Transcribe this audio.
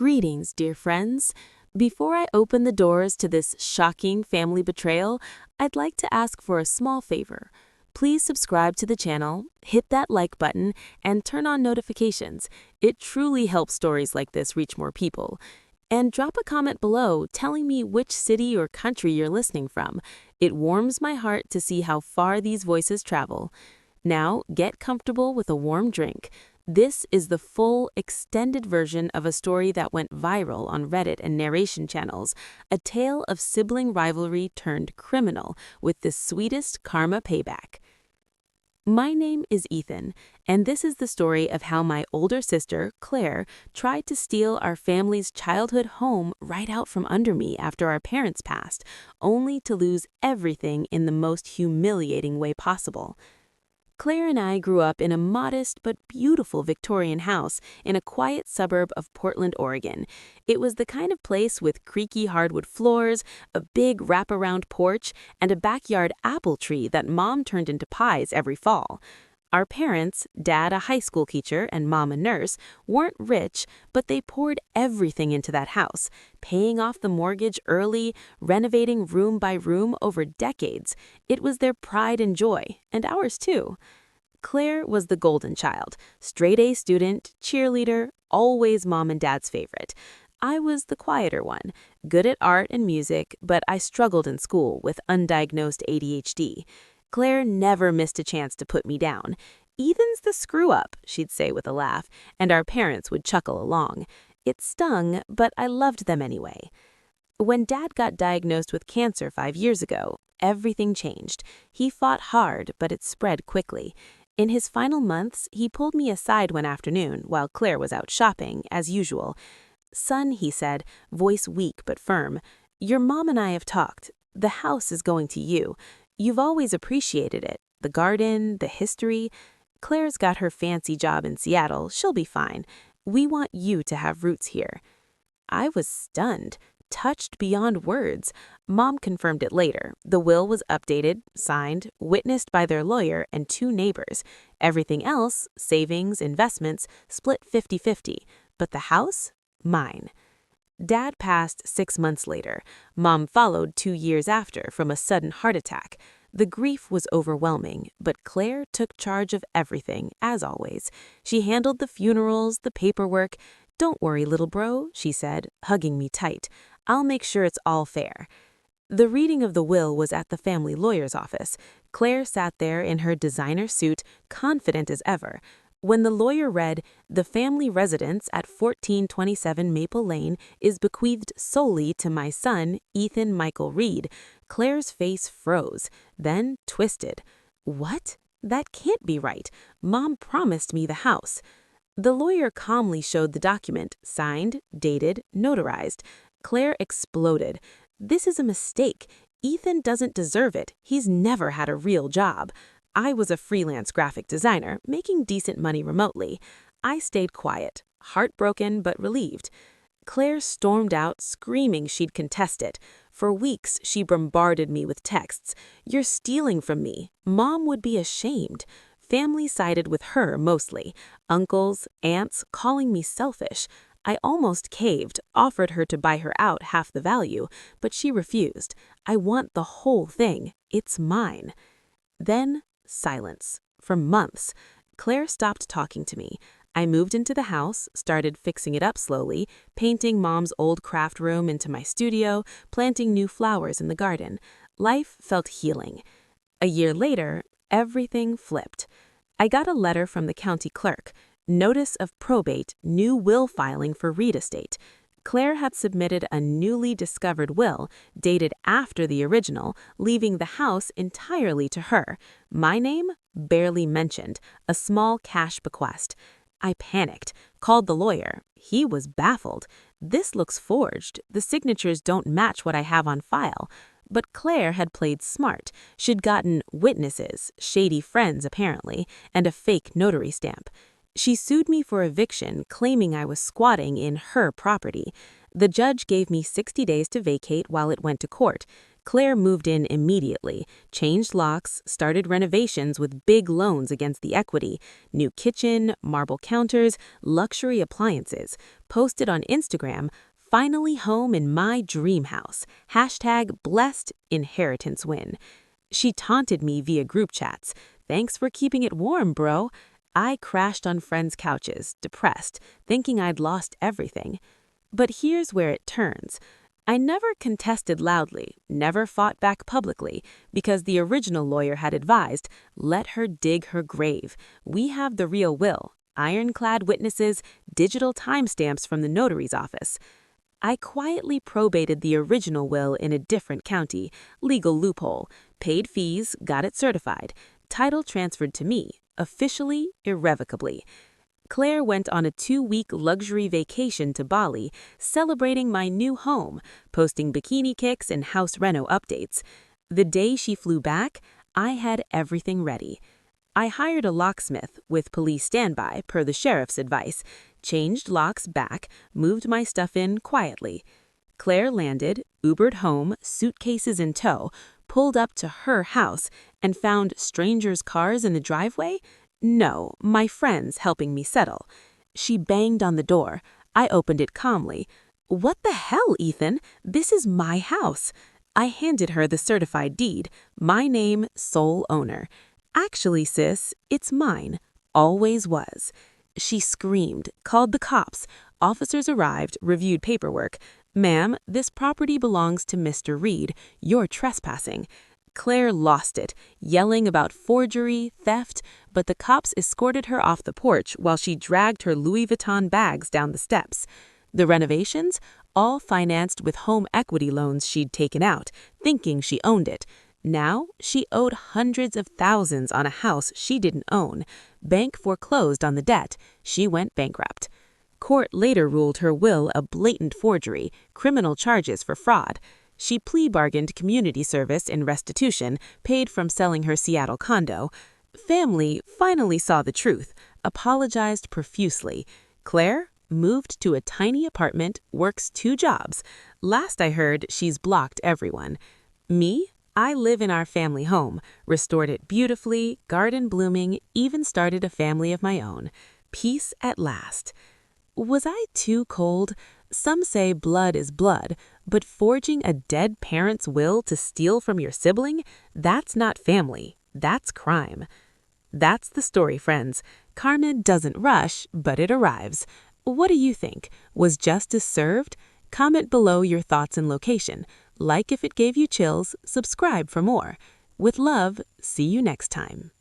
Greetings, dear friends. Before I open the doors to this shocking family betrayal, I'd like to ask for a small favor. Please subscribe to the channel, hit that like button, and turn on notifications. It truly helps stories like this reach more people. And drop a comment below telling me which city or country you're listening from. It warms my heart to see how far these voices travel. Now, get comfortable with a warm drink. This is the full, extended version of a story that went viral on Reddit and narration channels, a tale of sibling rivalry turned criminal with the sweetest karma payback. My name is Ethan, and this is the story of how my older sister, Claire, tried to steal our family's childhood home right out from under me after our parents passed, only to lose everything in the most humiliating way possible. Claire and I grew up in a modest but beautiful Victorian house in a quiet suburb of Portland, Oregon. It was the kind of place with creaky hardwood floors, a big wraparound porch, and a backyard apple tree that Mom turned into pies every fall. Our parents, Dad a high school teacher and Mom a nurse, weren't rich, but they poured everything into that house, paying off the mortgage early, renovating room by room over decades. It was their pride and joy, and ours too. Claire was the golden child, straight-A student, cheerleader, always Mom and Dad's favorite. I was the quieter one, good at art and music, but I struggled in school with undiagnosed ADHD. Claire never missed a chance to put me down. "Ethan's the screw-up," she'd say with a laugh, and our parents would chuckle along. It stung, but I loved them anyway. When Dad got diagnosed with cancer 5 years ago, everything changed. He fought hard, but it spread quickly. In his final months, he pulled me aside one afternoon while Claire was out shopping, as usual. "Son," he said, voice weak but firm, "your mom and I have talked. The house is going to you. You've always appreciated it, the garden, the history. Claire's got her fancy job in Seattle. She'll be fine. We want you to have roots here." I was stunned, touched beyond words. Mom confirmed it later. The will was updated, signed, witnessed by their lawyer and 2 neighbors. Everything else, savings, investments, split 50-50. But the house? Mine. Dad passed 6 months later. Mom followed 2 years after from a sudden heart attack. The grief was overwhelming, but Claire took charge of everything, as always. She handled the funerals, the paperwork. "Don't worry, little bro," she said, hugging me tight. "I'll make sure it's all fair." The reading of the will was at the family lawyer's office. Claire sat there in her designer suit, confident as ever. When the lawyer read, "The family residence at 1427 Maple Lane is bequeathed solely to my son, Ethan Michael Reed," Claire's face froze, then twisted. "What? That can't be right. Mom promised me the house." The lawyer calmly showed the document, signed, dated, notarized. Claire exploded. "This is a mistake. Ethan doesn't deserve it. He's never had a real job." I was a freelance graphic designer, making decent money remotely. I stayed quiet, heartbroken but relieved. Claire stormed out, screaming she'd contest it. For weeks, she bombarded me with texts. "You're stealing from me. Mom would be ashamed." Family sided with her mostly. Uncles, aunts calling me selfish. I almost caved, offered her to buy her out half the value, but she refused. "I want the whole thing. It's mine." Then, silence. For months. Claire stopped talking to me. I moved into the house, started fixing it up slowly, painting Mom's old craft room into my studio, planting new flowers in the garden. Life felt healing. A year later, everything flipped. I got a letter from the county clerk. Notice of probate, new will filing for Reed estate. Claire had submitted a newly discovered will, dated after the original, leaving the house entirely to her. My name? Barely mentioned, a small cash bequest. I panicked, called the lawyer. He was baffled. "This looks forged. The signatures don't match what I have on file." But Claire had played smart. She'd gotten witnesses, shady friends apparently, and a fake notary stamp. She sued me for eviction, claiming I was squatting in her property. The judge gave me 60 days to vacate while it went to court. Claire moved in immediately, changed locks, started renovations with big loans against the equity, new kitchen, marble counters, luxury appliances, posted on Instagram, "Finally home in my dream house. #blessed inheritance win." She taunted me via group chats. "Thanks for keeping it warm, bro." I crashed on friends' couches, depressed, thinking I'd lost everything. But here's where it turns. I never contested loudly, never fought back publicly, because the original lawyer had advised, "Let her dig her grave. We have the real will, ironclad witnesses, digital timestamps from the notary's office." I quietly probated the original will in a different county, legal loophole, paid fees, got it certified, title transferred to me, officially, irrevocably. Claire went on a 2-week luxury vacation to Bali, celebrating my new home, posting bikini kicks and house reno updates. The day she flew back, I had everything ready. I hired a locksmith with police standby per the sheriff's advice, changed locks back, moved my stuff in quietly. Claire landed, Ubered home, suitcases in tow, pulled up to her house, and found strangers' cars in the driveway? No, my friends helping me settle. She banged on the door. I opened it calmly. "What the hell, Ethan? This is my house." I handed her the certified deed, my name, sole owner. "Actually, sis, it's mine. Always was." She screamed, called the cops. Officers arrived, reviewed paperwork. "Ma'am, this property belongs to Mr. Reed. You're trespassing." Claire lost it, yelling about forgery, theft, but the cops escorted her off the porch while she dragged her Louis Vuitton bags down the steps. The renovations? All financed with home equity loans she'd taken out, thinking she owned it. Now, she owed hundreds of thousands on a house she didn't own. Bank foreclosed on the debt. She went bankrupt. Court later ruled her will a blatant forgery, criminal charges for fraud. She plea bargained community service and restitution, paid from selling her Seattle condo. Family finally saw the truth, apologized profusely. Claire moved to a tiny apartment, works 2 jobs. Last I heard, she's blocked everyone. Me? I live in our family home, restored it beautifully, garden blooming, even started a family of my own. Peace at last. Was I too cold? Some say blood is blood, but forging a dead parent's will to steal from your sibling? That's not family. That's crime. That's the story, friends. Karma doesn't rush, but it arrives. What do you think? Was justice served? Comment below your thoughts and location. Like if it gave you chills, subscribe for more. With love, see you next time.